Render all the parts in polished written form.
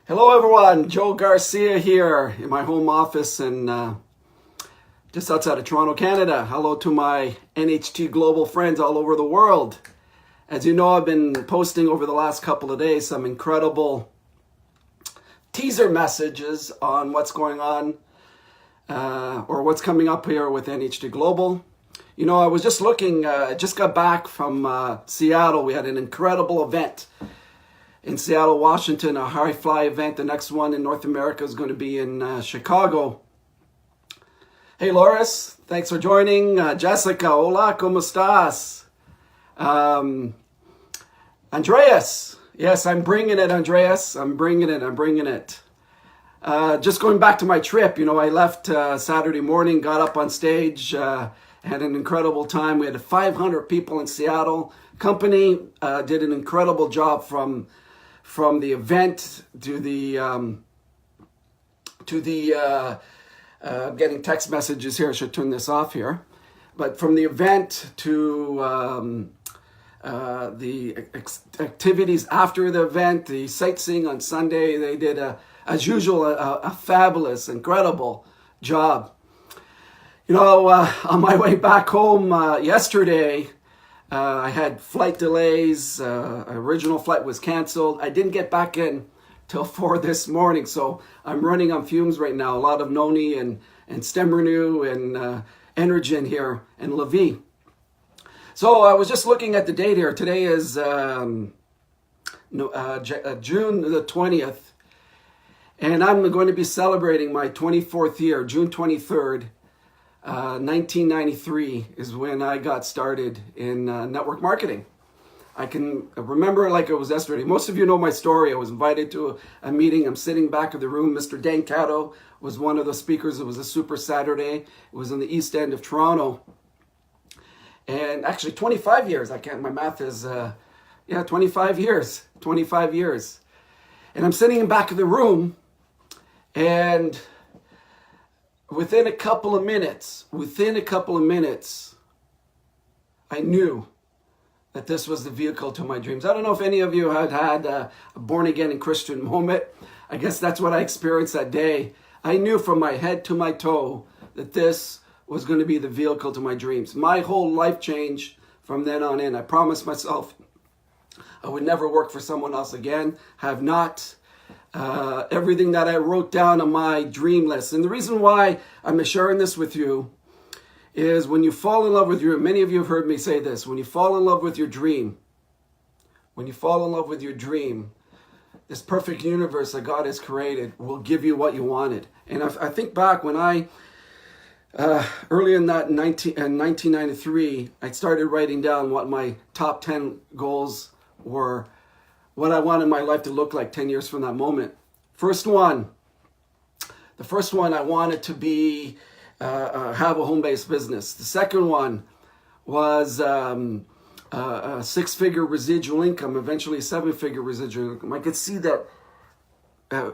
Hello everyone, Joe Garcia here in my home office in just outside of Toronto, Canada. Hello to my NHT Global friends all over the world. As you know, I've been posting over the last couple of days some incredible teaser messages on what's going on or what's coming up here with NHT Global. You know, I was just looking, just got back from Seattle. We had an incredible event in Seattle, Washington, a high fly event. The next one in North America is going to be in Chicago. Hey, Loris, thanks for joining. Jessica, hola, ¿cómo estás? Andreas, yes, I'm bringing it, Andreas. I'm bringing it. Just going back to my trip, you know, I left Saturday morning, got up on stage, had an incredible time. We had 500 people in Seattle. Company did an incredible job from the event to the getting text messages here. I should turn this off here. But from the event to the activities after the event, the sightseeing on Sunday, they did, as usual, a fabulous, incredible job. You know, on my way back home yesterday, I had flight delays. Original flight was canceled. I didn't get back in till 4 this morning, so I'm running on fumes right now. A lot of Noni and Stemrenew and Energen here in Levis. So I was just looking at the date here. Today is June the 20th, and I'm going to be celebrating my 24th year, June 23rd. 1993 is when I got started in network marketing. I can remember it like it was yesterday. Most of you know my story. I was invited to a meeting. I'm sitting back of the room. Mr. Dan Cato was one of the speakers. It was a Super Saturday. It was in the East End of Toronto. And actually 25 years. My math is, 25 years. 25 years. And I'm sitting in back of the room, and within a couple of minutes, I knew that this was the vehicle to my dreams. I don't know if any of you had a born-again and Christian moment. I guess that's what I experienced that day. I knew from my head to my toe that this was going to be the vehicle to my dreams. My whole life changed from then on in. I promised myself I would never work for someone else again. Have not. Everything that I wrote down on my dream list. And the reason why I'm sharing this with you is when you fall in love with many of you have heard me say this, when you fall in love with your dream, this perfect universe that God has created will give you what you wanted. And I think back when early in 1993, I started writing down what my top 10 goals were, what I wanted my life to look like 10 years from that moment. The first one, I wanted to be, have a home-based business. The second one was a six-figure residual income, eventually a seven-figure residual income. I could see that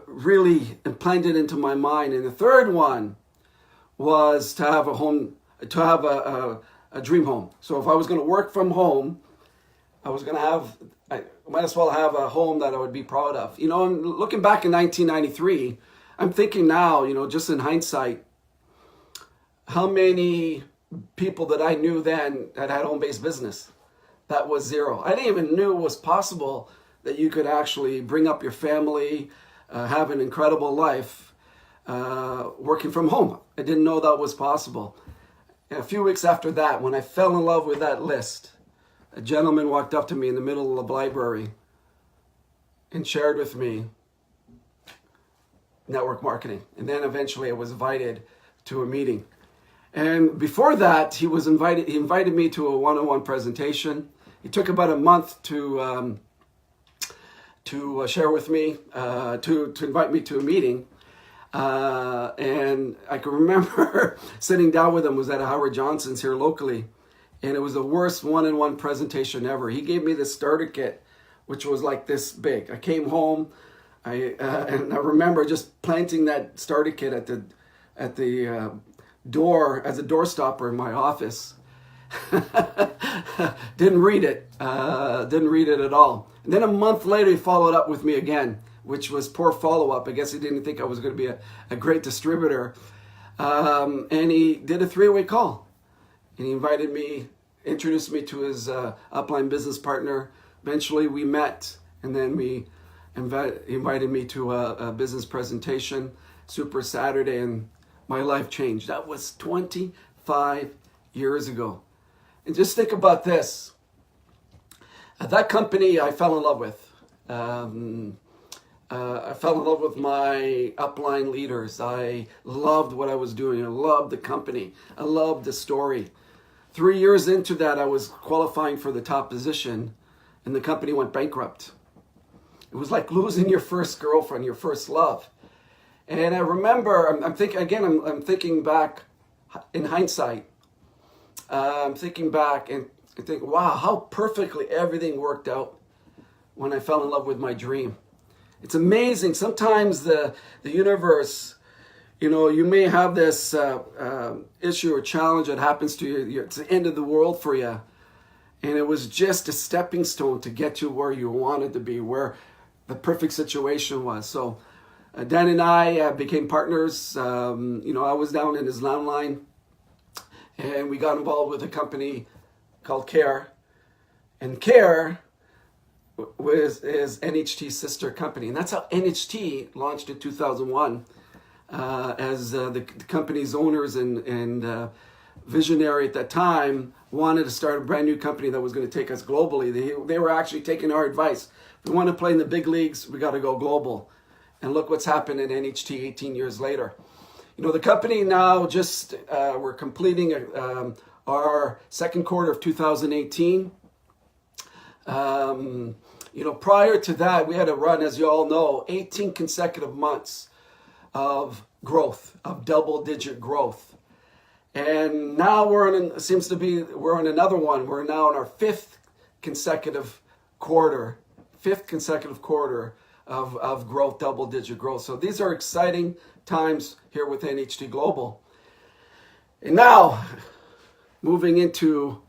really implanted into my mind. And the third one was to have a dream home. So if I was going to work from home, I might as well have a home that I would be proud of. You know, and looking back in 1993, I'm thinking now, you know, just in hindsight, how many people that I knew then that had home-based business? That was zero. I didn't even know it was possible that you could actually bring up your family, have an incredible life, working from home. I didn't know that was possible. And a few weeks after that, when I fell in love with that list, a gentleman walked up to me in the middle of the library and shared with me network marketing. And then eventually I was invited to a meeting. And before that, he invited me to a one-on-one presentation. It took about a month to share with me, to invite me to a meeting. And I can remember sitting down with him, was at Howard Johnson's here locally. And it was the worst one-on-one presentation ever. He gave me this starter kit, which was like this big. I came home, and I remember just planting that starter kit at the door as a door stopper in my office. Didn't read it at all. And then a month later, he followed up with me again which was poor follow-up. I guess he didn't think I was going to be a great distributor. And he did a three-way call. And he introduced me to his upline business partner. Eventually we met, and then he invited me to a business presentation, Super Saturday, and my life changed. That was 25 years ago. And just think about this. That company I fell in love with. I fell in love with my upline leaders. I loved what I was doing. I loved the company. I loved the story. 3 years into that, I was qualifying for the top position, and the company went bankrupt. It was like losing your first girlfriend, your first love. And I remember, I'm thinking back in hindsight. I'm thinking back and think, wow, how perfectly everything worked out when I fell in love with my dream. It's amazing. Sometimes the universe, you may have this issue or challenge that happens to you. It's the end of the world for you. And it was just a stepping stone to get you where you wanted to be, where the perfect situation was. So Dan and I became partners. I was down in his landline, and we got involved with a company called Care. And Care is NHT's sister company. And that's how NHT launched in 2001 as the company's owners and visionary at that time wanted to start a brand new company that was going to take us globally. They were actually taking our advice. If we want to play in the big leagues, we got to go global. And look what's happened in NHT 18 years later. The company now we're completing our second quarter of 2018. Prior to that, we had to run, as you all know, 18 consecutive months of growth, of double-digit growth. And now we're on another one. We're now in our fifth consecutive quarter of growth, double-digit growth. So these are exciting times here with NHT Global. And now, moving into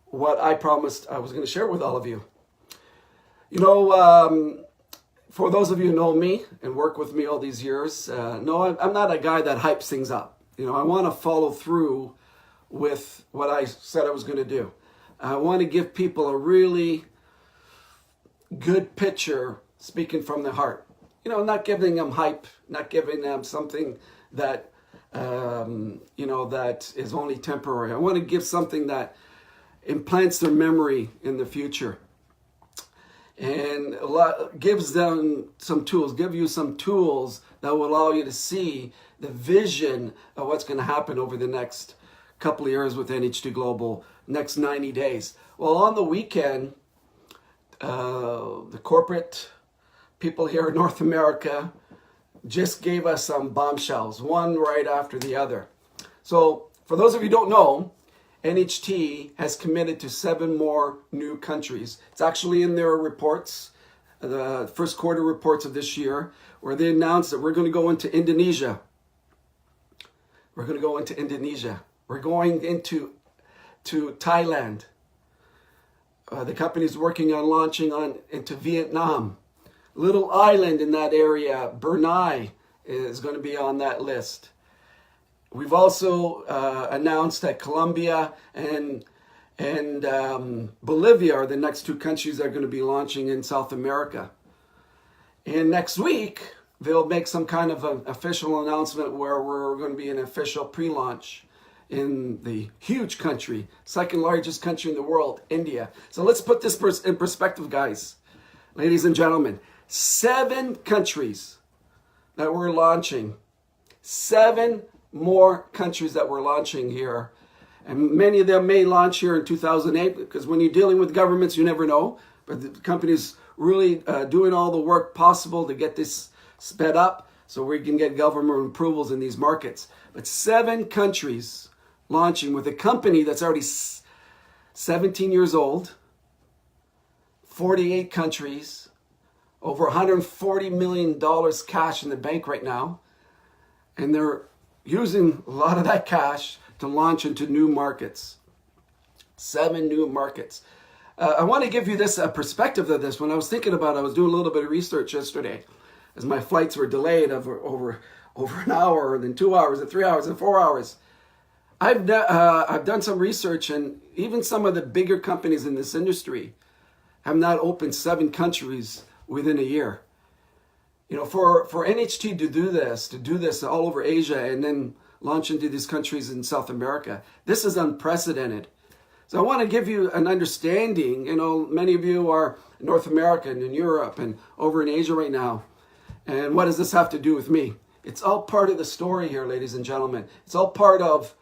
what I promised I was going to share with all of you. For those of you who know me and work with me all these years, I'm not a guy that hypes things up. I want to follow through with what I said I was going to do. I want to give people a really good picture, speaking from the heart. Not giving them hype, not giving them something that, that is only temporary. I want to give something that implants their memory in the future. And gives them some tools, give you some tools that will allow you to see the vision of what's going to happen over the next couple of years with NHT Global, next 90 days. Well, on the weekend, the corporate people here in North America just gave us some bombshells, one right after the other. So for those of you who don't know, NHT has committed to 7 more new countries. It's actually in their reports, the first quarter reports of this year, where they announced that we're going to go into Indonesia. We're going going into Thailand. The company's working on launching into Vietnam. Little island in that area, Bernai, is going to be on that list. We've also announced that Colombia and Bolivia are the next 2 countries that are going to be launching in South America. And next week, they'll make some kind of an official announcement where we're going to be an official pre-launch in the huge country, second largest country in the world, India. So let's put this in perspective, guys. Ladies and gentlemen, 7 countries that we're launching. 7 more countries that we're launching here. And many of them may launch here in 2008, because when you're dealing with governments, you never know. But the company's really doing all the work possible to get this sped up so we can get government approvals in these markets. But 7 countries launching with a company that's already 17 years old, 48 countries, over $140 million cash in the bank right now. And they're using a lot of that cash to launch into new markets. 7 new markets. I want to give you this perspective of this. When I was thinking about it, I was doing a little bit of research yesterday. as my flights were delayed over an hour, and then 2 hours, and 3 hours, and 4 hours. I've done some research, and even some of the bigger companies in this industry have not opened 7 countries within a year. You know, for NHT to do this all over Asia and then launch into these countries in South America, this is unprecedented. So I want to give you an understanding. You know, many of you are North American and Europe and over in Asia right now. And what does this have to do with me? It's all part of the story here, ladies and gentlemen. It's all part of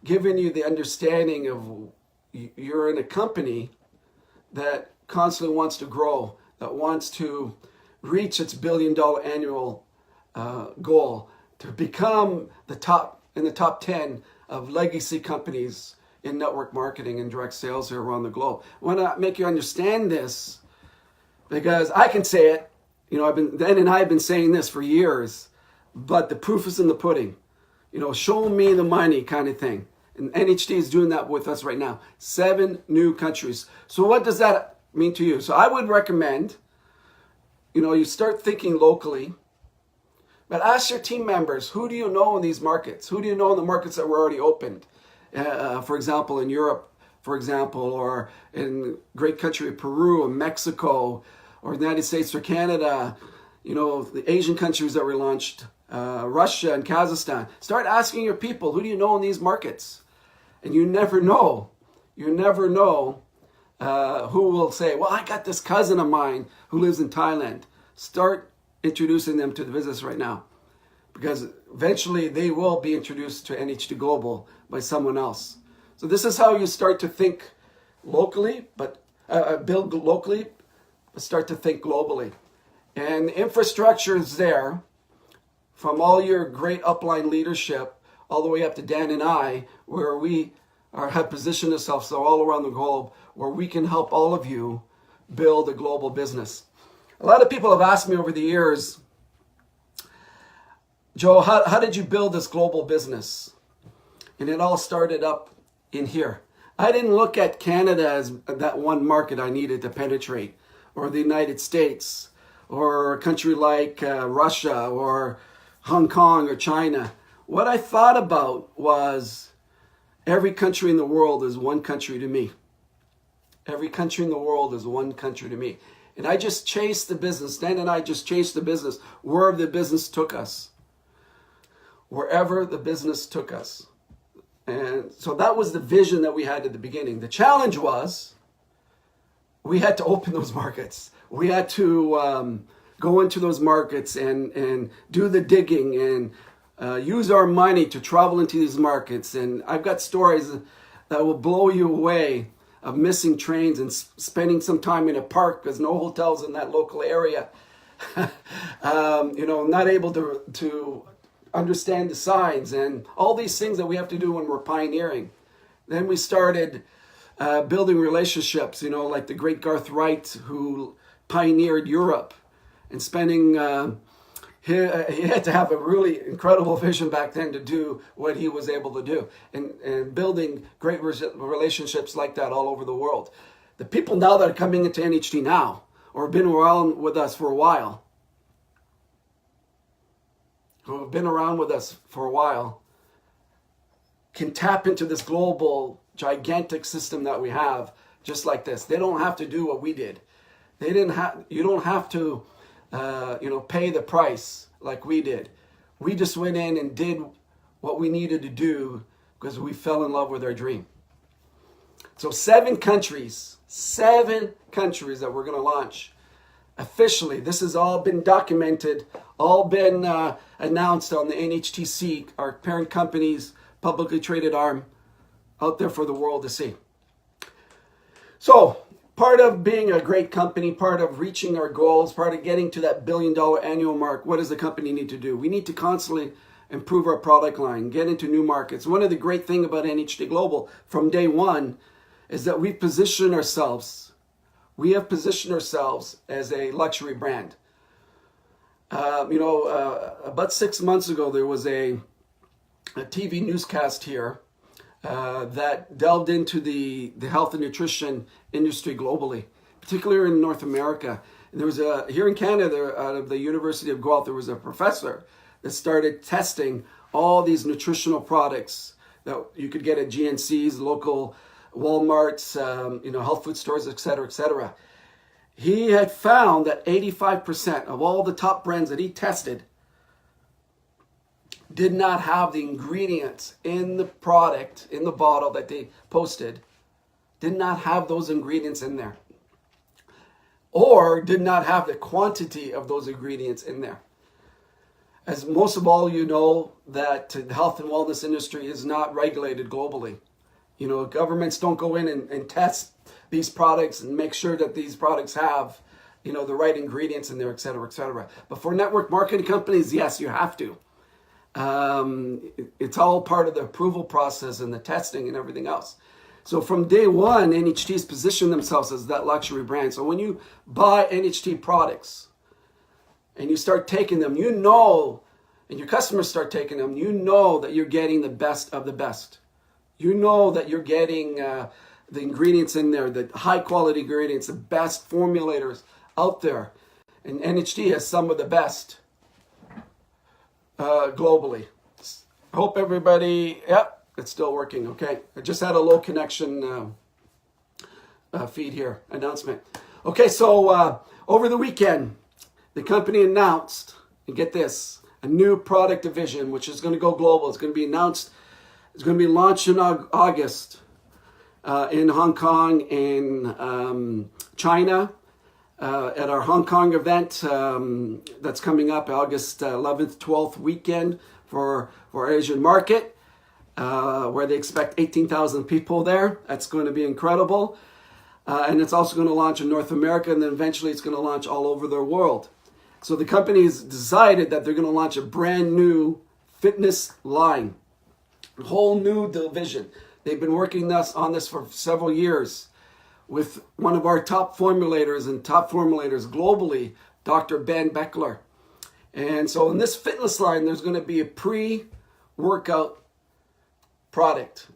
giving you the understanding of you're in a company that constantly wants to grow, that wants to reach its $1 billion annual goal, to become in the top 10 of legacy companies in network marketing and direct sales here around the globe. I want to make you understand this because I can say it. You know, Dan and I have been saying this for years, but the proof is in the pudding. You know, show me the money kind of thing. And NHT is doing that with us right now. 7 new countries. So what does that mean to you? So I would recommend, you know, you start thinking locally, but ask your team members, who do you know in these markets? Who do you know in the markets that were already opened? For example, in Europe, for example, or in great country of Peru and Mexico, or the United States or Canada, you know, the Asian countries that were launched, Russia and Kazakhstan. Start asking your people, who do you know in these markets? And you never know. You never know who will say, well, I got this cousin of mine who lives in Thailand. Start introducing them to the business right now, because eventually they will be introduced to NHT Global by someone else. So this is how you start to think locally, but build locally, but start to think globally. And the infrastructure is there from all your great upline leadership all the way up to Dan and I, where we have positioned ourselves so all around the globe, where we can help all of you build a global business. A lot of people have asked me over the years, Joe, how did you build this global business? And it all started up in here. I didn't look at Canada as that one market I needed to penetrate, or the United States, or a country like Russia, or Hong Kong, or China. What I thought about was every country in the world is one country to me. Every country in the world is one country to me. And I just chased the business. Dan and I just chased the business wherever the business took us. Wherever the business took us. And so that was the vision that we had at the beginning. The challenge was we had to open those markets. We had to go into those markets and do the digging and use our money to travel into these markets. And I've got stories that will blow you away of missing trains and spending some time in a park because no hotels in that local area. You know, not able to understand the signs and all these things that we have to do when we're pioneering. Then we started building relationships, you know, like the great Garth Wright, who pioneered Europe, and spending, he had to have a really incredible vision back then to do what he was able to do, and building great relationships like that all over the world. The people now that are coming into NHT now, or have been around with us for a while, who have been around with us for a while, can tap into this global, gigantic system that we have just like this. They don't have to do what we did. You don't have to, pay the price like we did. We just went in and did what we needed to do because we fell in love with our dream. So 7 countries that we're going to launch officially. This has all been documented, all been announced on the NHTC, our parent company's publicly traded arm, out there for the world to see. So part of being a great company, part of reaching our goals, part of getting to that $1 billion annual mark, what does the company need to do? We need to constantly improve our product line, get into new markets. One of the great things about NHT Global from day one is that we have positioned ourselves as a luxury brand. About 6 months ago, there was a TV newscast here that delved into the health and nutrition industry globally, particularly in North America. And there was here in Canada, out of the University of Guelph, there was a professor that started testing all these nutritional products that you could get at GNCs, local Walmarts, health food stores, et cetera, et cetera. He had found that 85% of all the top brands that he tested did not have the ingredients in the product, in the bottle that they posted, did not have those ingredients in there, or did not have the quantity of those ingredients in there. As most of all you know, that the health and wellness industry is not regulated globally. Governments don't go in and test these products and make sure that these products have, the right ingredients in there, et cetera, et cetera. But for network marketing companies, yes, you have to. It's all part of the approval process and the testing and everything else. So from day one, NHT's positioned themselves as that luxury brand. So when you buy NHT products and you start taking them, and your customers start taking them, that you're getting the best of the best. That you're getting the ingredients in there, the high quality ingredients, the best formulators out there. And NHT has some of the best globally. I hope everybody, yep, it's still working, okay. I just had a low connection feed here, announcement. Okay, so over the weekend, the company announced, and get this, a new product division, which is going to go global. It's going to be announced, it's going to be launched in August in Hong Kong, in China, at our Hong Kong event that's coming up August 11th, 12th weekend for Asian market, where they expect 18,000 people there. That's going to be incredible. And it's also going to launch in North America, and then eventually it's going to launch all over the world. So the company has decided that they're going to launch a brand new fitness line, a whole new division. They've been working on this for several years with one of our top formulators globally, Dr. Ben Baechler. And so in this fitness line, there's going to be a pre-workout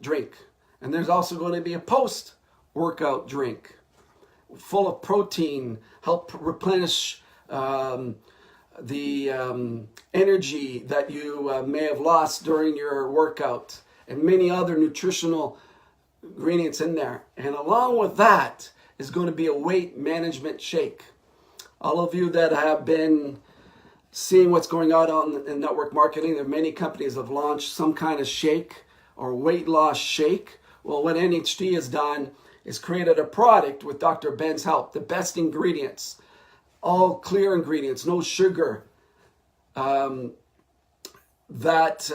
drink. And there's also going to be a post-workout drink full of protein, help replenish the energy that you may have lost during your workout, and many other nutritional ingredients in there. And along with that is going to be a weight management shake. All of you that have been seeing what's going on in network marketing, there are many companies that have launched some kind of shake or weight loss shake. Well, what NHT has done is created a product with Dr. Ben's help, the best ingredients, all clear ingredients, no sugar, that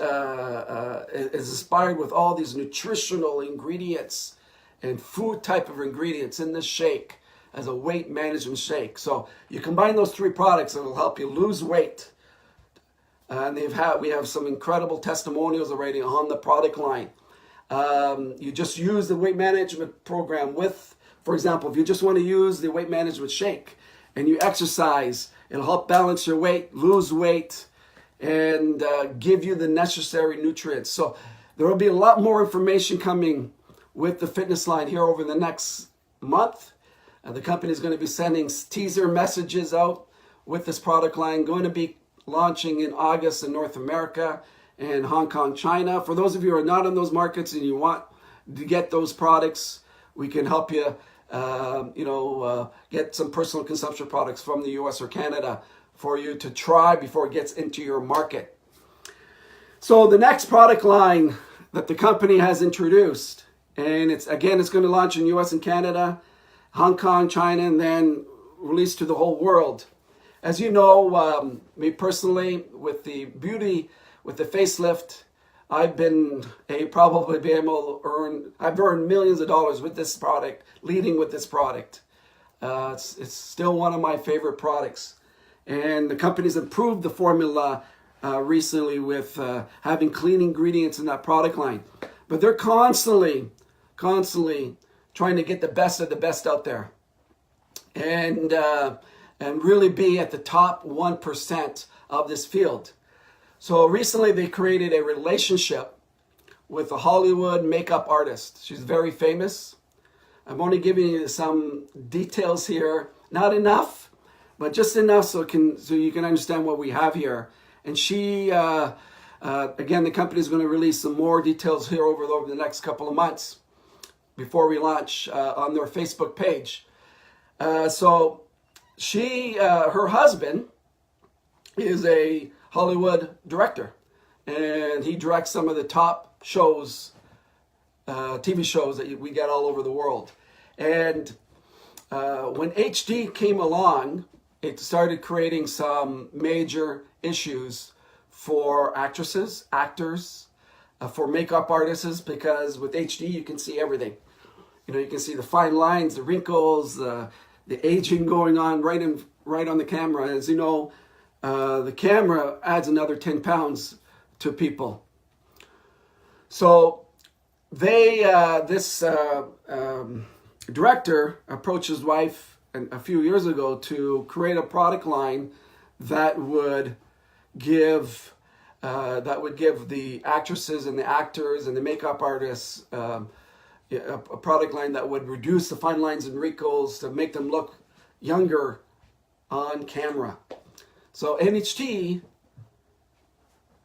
is inspired with all these nutritional ingredients and food type of ingredients in this shake as a weight management shake. So you combine those three products, it will help you lose weight. And we have some incredible testimonials already on the product line. You just use the weight management program with, for example, if you just want to use the weight management shake and you exercise, it'll help balance your weight, lose weight, and give you the necessary nutrients. So there will be a lot more information coming with the fitness line here over the next month. The company is going to be sending teaser messages out with this product line, going to be launching in August in North America and Hong Kong, China. For those of you who are not in those markets and you want to get those products, we can help you, get some personal consumption products from the US or Canada for you to try before it gets into your market. So the next product line that the company has introduced, and it's going to launch in US and Canada, Hong Kong, China, and then released to the whole world. As you know, me personally, with the Facelift, I've earned millions of dollars with this product, leading with this product. It's still one of my favorite products. And the company's improved the formula recently with having clean ingredients in that product line. But they're constantly trying to get the best of the best out there. And really be at the top 1% of this field. So recently they created a relationship with a Hollywood makeup artist. She's very famous. I'm only giving you some details here. Not enough, but just enough so you can understand what we have here. And she, again, the company is going to release some more details here over the next couple of months before we launch on their Facebook page. So she, her husband is a Hollywood director, and he directs some of the top shows, TV shows that we get all over the world. And when HD came along, it started creating some major issues for actresses, actors, for makeup artists, because with HD you can see everything. You know, you can see the fine lines, the wrinkles, the aging going on right on the camera. As you know, the camera adds another 10 pounds to people. So this director approached his wife a few years ago to create a product line that would give the actresses and the actors and the makeup artists a product line that would reduce the fine lines and wrinkles to make them look younger on camera. So NHT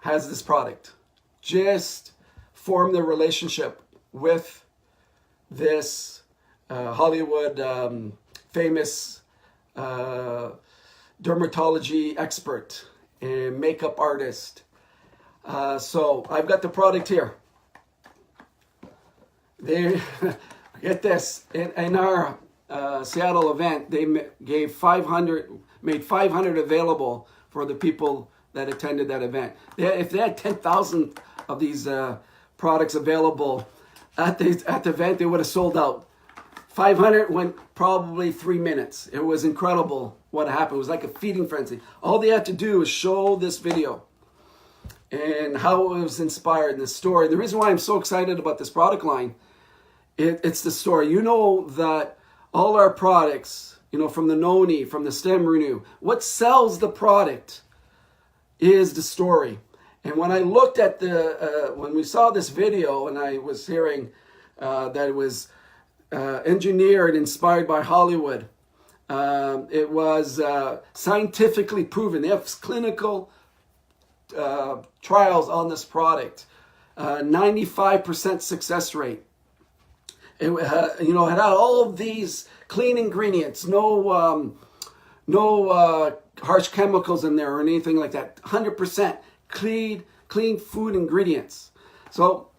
has this product. Just form the relationship with this Hollywood famous dermatology expert and makeup artist. So I've got the product here. They get this, in our Seattle event, they made 500 available for the people that attended that event. If they had 10,000 of these products available at the event, they would have sold out. 500 went probably 3 minutes. It was incredible what happened. It was like a feeding frenzy. All they had to do was show this video and how it was inspired in the story. The reason why I'm so excited about this product line, it's the story. You know that all our products, you know, from the Noni, from the Stem Renew, what sells the product is the story. And when I looked at when we saw this video and I was hearing that it was engineered, inspired by Hollywood, it was scientifically proven. They have clinical trials on this product, 95% success rate. It had all of these clean ingredients, no harsh chemicals in there or anything like that. 100% clean food ingredients. So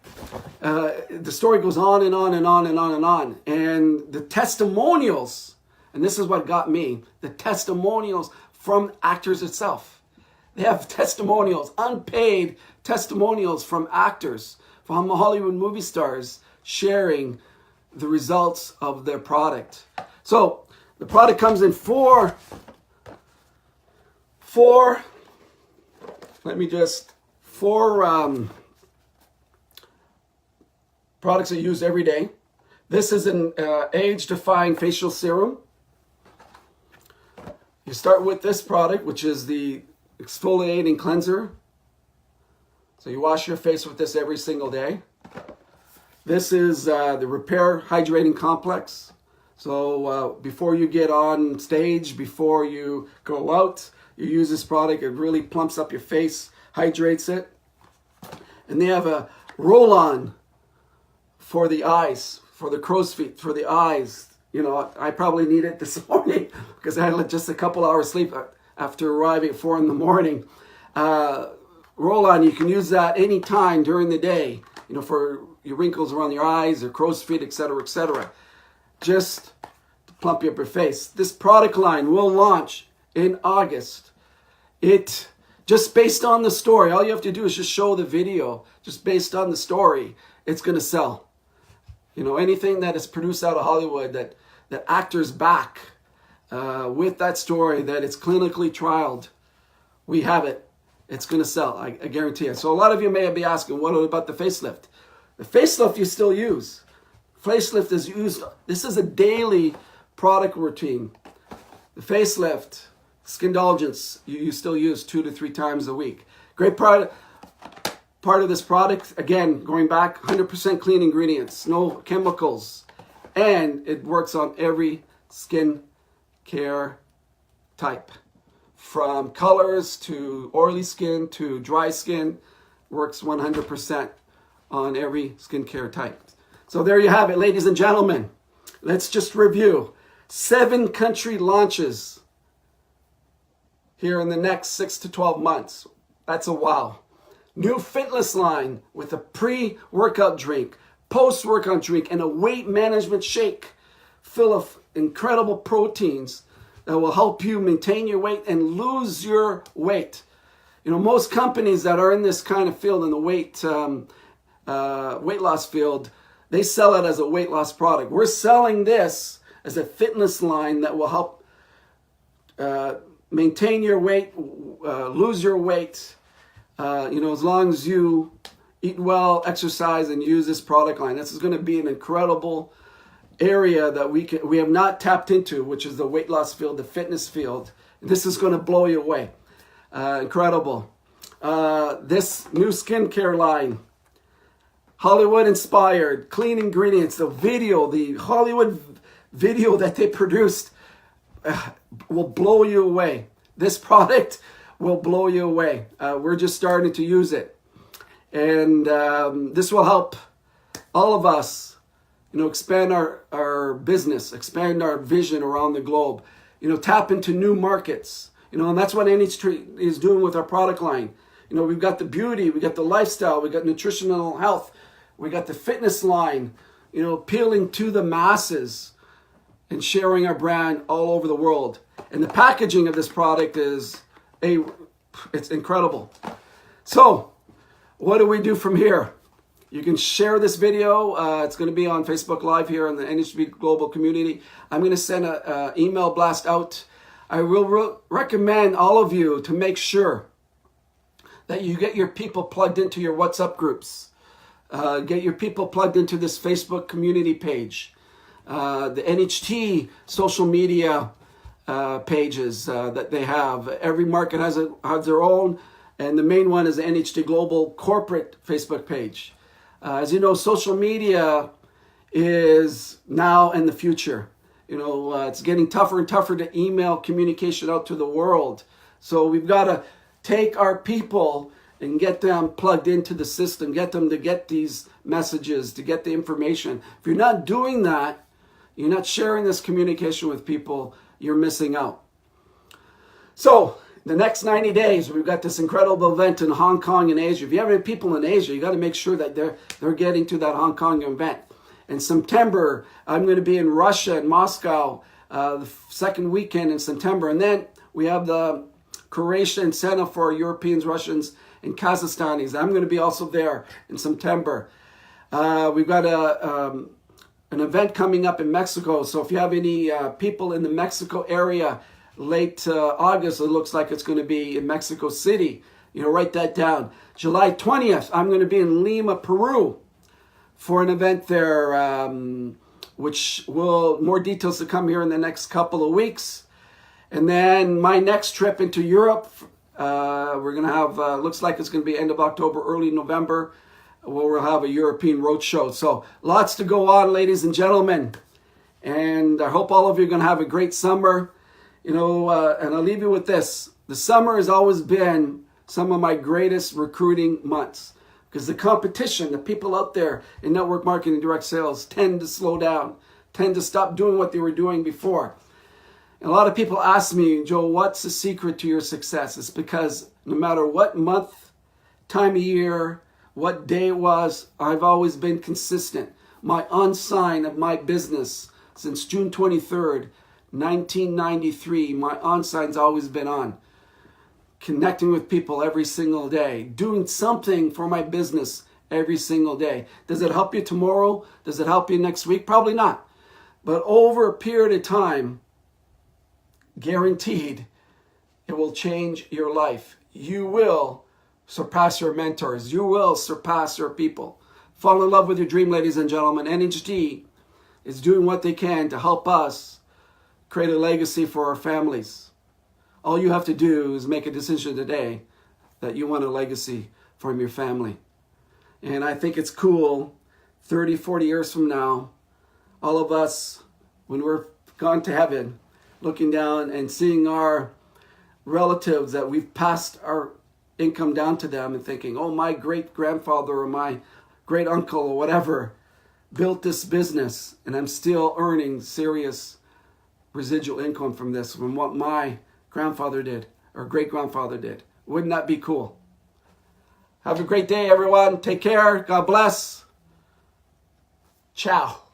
the story goes on and on and on and on and on. And the testimonials, and this is what got me, the testimonials from actors itself. They have testimonials, unpaid testimonials from actors, from Hollywood movie stars sharing the results of their product. So the product comes in four products are used every day. This is an age-defying facial serum. You start with this product, which is the exfoliating cleanser. So you wash your face with this every single day. This is the Repair Hydrating Complex. So before you get on stage, before you go out, you use this product. It really plumps up your face, hydrates it. And they have a roll-on for the eyes, for the crow's feet, for the eyes. You know, I probably need it this morning because I had just a couple hours sleep after arriving at 4 in the morning. Roll-on, you can use that anytime during the day, you know, for your wrinkles around your eyes or crow's feet, etc., etc. Just to plump up your face. This product line will launch in August. It, just based on the story, all you have to do is just show the video. Just based on the story, it's going to sell. You know, anything that is produced out of Hollywood that actors back with that story, that it's clinically trialed, we have it. It's going to sell, I guarantee it. So a lot of you may be asking, what about the facelift? The facelift you still use. Facelift is used, this is a daily product routine. The facelift, skin indulgence, you still use 2 to 3 times a week. Great part of this product, again, going back, 100% clean ingredients, no chemicals. And it works on every skin care type. From colors to oily skin to dry skin, works 100% on every skincare type. So there you have it, ladies and gentlemen. Let's just review. 7 country launches here in the next 6 to 12 months. That's a wow. New fitness line with a pre-workout drink, post-workout drink, and a weight management shake full of incredible proteins that will help you maintain your weight and lose your weight. You know, most companies that are in this kind of field, in the weight loss field, they sell it as a weight loss product. We're selling this as a fitness line that will help maintain your weight, lose your weight, as long as you eat well, exercise, and use this product line. This is going to be an incredible area that we have not tapped into, which is the weight loss field, the fitness field. This is going to blow you away. Incredible. This new skincare line, Hollywood inspired, clean ingredients, the Hollywood video that they produced will blow you away. This product will blow you away. We're just starting to use it. And this will help all of us, expand our business, expand our vision around the globe, tap into new markets, and that's what NHT is doing with our product line. We've got the beauty, we got the lifestyle, we got nutritional health, we got the fitness line, appealing to the masses and sharing our brand all over the world. And the packaging of this product it's incredible. So what do we do from here? You can share this video. It's going to be on Facebook Live here in the NHT Global community. I'm going to send an email blast out. I will recommend all of you to make sure that you get your people plugged into your WhatsApp groups. Get your people plugged into this Facebook community page. The NHT social media pages that they have. Every market has their own, and the main one is the NHT Global corporate Facebook page. As you know, social media is now and the future. It's getting tougher and tougher to email communication out to the world. So we've got to take our people and get them plugged into the system, get them to get these messages, to get the information. If you're not doing that, you're not sharing this communication with people, you're missing out. So the next 90 days, we've got this incredible event in Hong Kong and Asia. If you have any people in Asia, you got to make sure that they're getting to that Hong Kong event. In September, I'm going to be in Russia and Moscow the second weekend in September. And then we have the Croatia incentive for Europeans, Russians, and Kazakhstanis. I'm going to be also there in September. We've got an event coming up in Mexico. So if you have any people in the Mexico area, late August, it looks like it's going to be in Mexico City. Write that down. July 20th, I'm going to be in Lima, Peru for an event there, which more details to come here in the next couple of weeks. And then my next trip into Europe, we're going to have, looks like it's going to be end of October, early November, where we'll have a European roadshow. So lots to go on, ladies and gentlemen. And I hope all of you are going to have a great summer. And I'll leave you with this. The summer has always been some of my greatest recruiting months because the competition, the people out there in network marketing and direct sales tend to slow down, tend to stop doing what they were doing before. And a lot of people ask me, Joe, what's the secret to your success? It's because no matter what month, time of year, what day it was, I've always been consistent. My on-sign of my business since June 23rd, 1993, my on-sign's always been on. Connecting with people every single day, doing something for my business every single day. Does it help you tomorrow? Does it help you next week? Probably not. But over a period of time, guaranteed, it will change your life. You will surpass your mentors. You will surpass your people. Fall in love with your dream, ladies and gentlemen. NHT is doing what they can to help us create a legacy for our families. All you have to do is make a decision today that you want a legacy from your family. And I think it's cool, 30, 40 years from now, all of us, when we're gone to heaven, looking down and seeing our relatives that we've passed our income down to them and thinking, oh, my great-grandfather or my great-uncle or whatever built this business and I'm still earning serious residual income from this, from what my grandfather did or great-grandfather did. Wouldn't that be cool? Have a great day, everyone. Take care. God bless. Ciao.